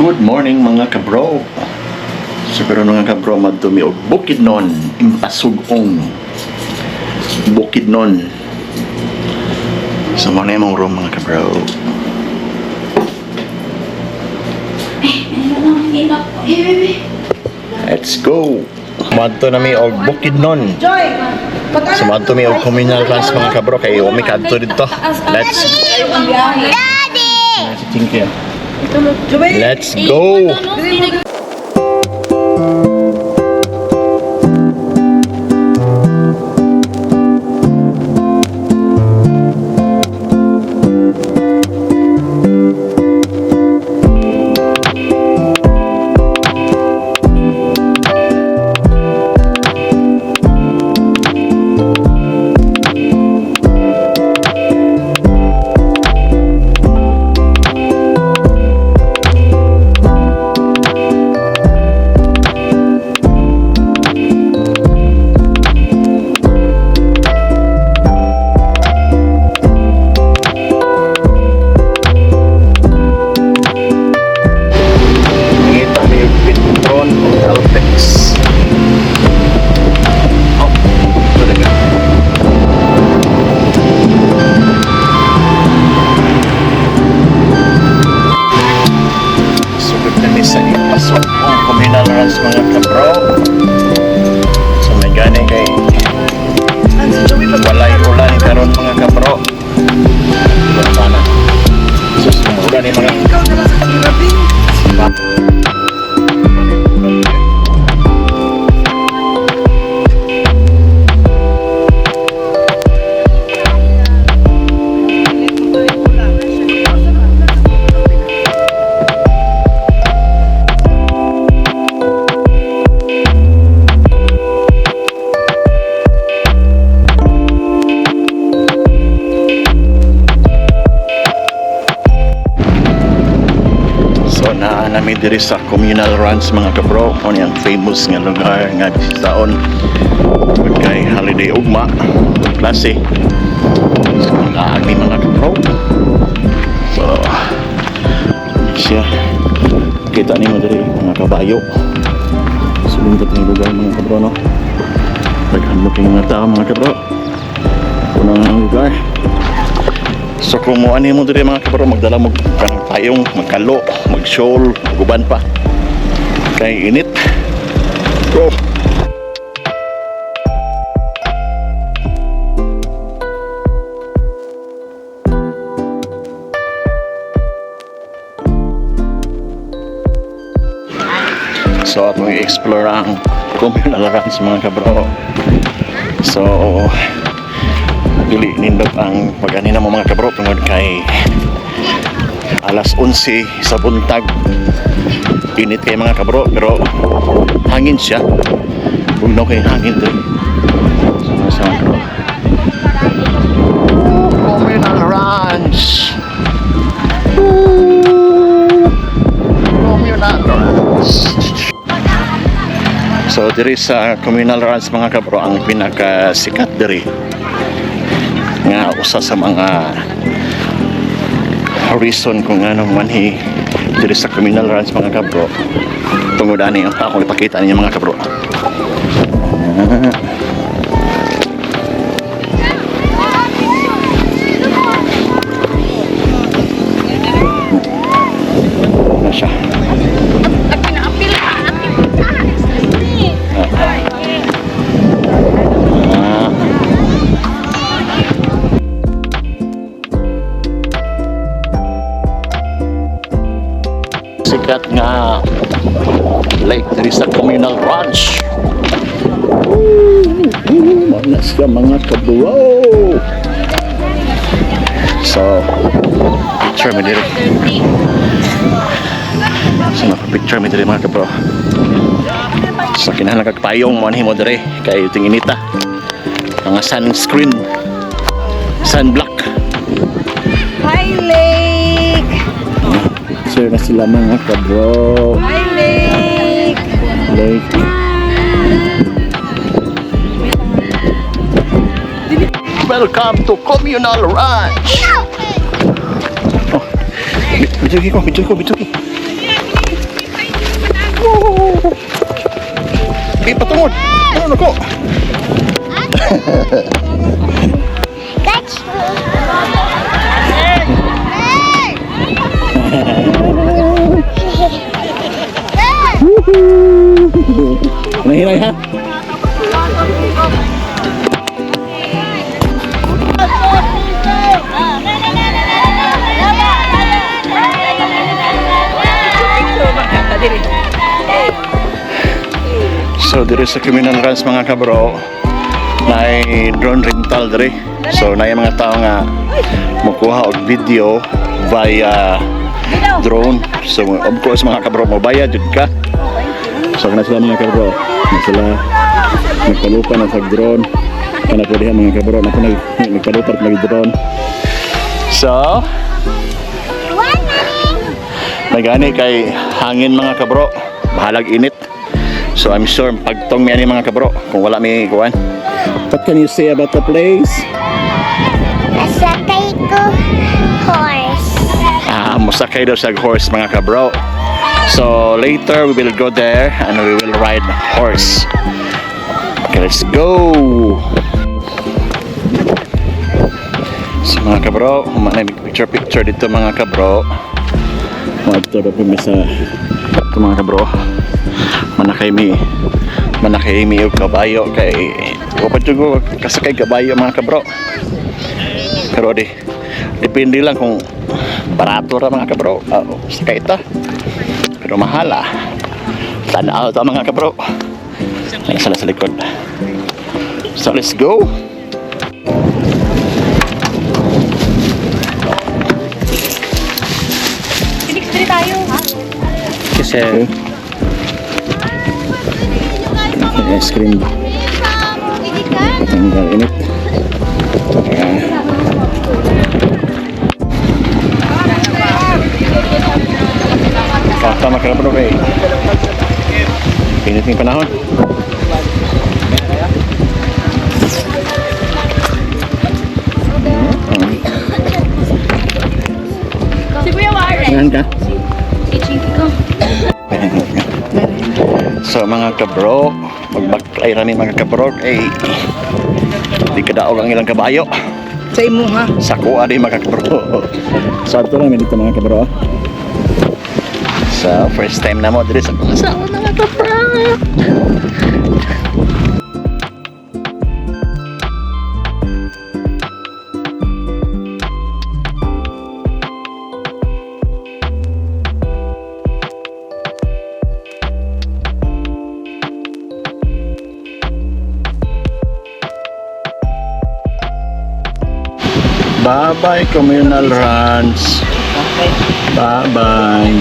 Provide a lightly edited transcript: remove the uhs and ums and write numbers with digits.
Good morning mga kabro. Siguro mga kabro madumi og Bukidnon, impasugong Bukidnon. Sa mga namang room mga kabro. Let's go. Madto na mi og Bukidnon. Sa madto mi og communal runs mga kabro kay umi kadto dito. Let's Daddy. Let's go. Communal runs mga kabro. So may gani kay walay ulan karon mga kabro. Wala sana. Sus ulan ni mga nami diri sa communal runs mga kabro. Ano yung famous nga lugar nga bisitaon kay holiday ugma klase. So naagi mga kabro. So siya kita nimo diri mga kabayo. Sulindot ng lugar mga kabro no. Paghandok ng mga tao mga kabro. Unang ang lugar. So kung mo ani mo diri mga kabro magdala mo kanang tayong magkalo, mag-shawl, guban pa. Kay init. Bro. So atong i-explore ang communal runs mga kabro. So dili nindot ang pag-anina mo mga kabro tungod kay alas 11 sa buntag. Init kay mga kabro pero hangin siya. Bugnaw kay hangin din. So mga kabro. Communal runs. Communal runs. So diri sa communal runs mga kabro ang pinakasikat diri nga usa sa mga reason kung anong manhi diri sa communal runs mga kabro tungod ani akong ipakita ninyo mga kabro. Na siya. Sikat nga lake diri sa communal ranch. Manas ka mga kabro. So picture mi diri. So naka-picture mi diri mga kabro. Sa kinahanglan kag payong mo anhimo diri kay ting inita. Mga sunscreen, sunblock. Hi lake. Picture na sila mga kabro. Hi lake. Lake. Welcome to Communal Ranch. Oh, bituki ko. Di patungod. Ano ko? Catch. Nahinay ha? So diri sa Criminal Runs mga kabro, na drone rental diri. So na mga tao nga mukuha og video via drone. So of course mga kabro mobayad jud ka. So kana sila mga kabro, na sila nagpalupan na sa drone. Kana pwede mga kabro na nagpalupan lagi drone. So nagani kay hangin mga kabro, bahalag init. So I'm sure pagtong mi ani mga kabro kung wala mi kuan. What can you say about the place? Sakay ko horse. Musakay daw sa horse mga kabro. So later we will go there and we will ride horse. Okay, let's go. So mga kabro, humana picture dito mga kabro. Ito daw po sa ito mga kabro. Manakay mi og kabayo kay wapat jud kasakay kabayo mga kabro. Pero depende lang kung barato ra mga kabro. Sakay ta. Pero mahal ah. Tanaw ta mga kabro. Ay sala sa likod. So let's go. Dili tayo. Kasi ice cream patanggal init. Tama ka na bro eh. Pinit ng panahon. Si Kuya Warren. Saan ka? Ichiki ko. So mga kabro, magbaklay rami mga kabro ay di kadaog ang ilang kabayo. Sa imo ha. Sa kuha di mga kabro. So ito lang dito mga kabro. So first time na mo dito sa asawa mga kabro. Bye-bye communal runs. Bye-bye.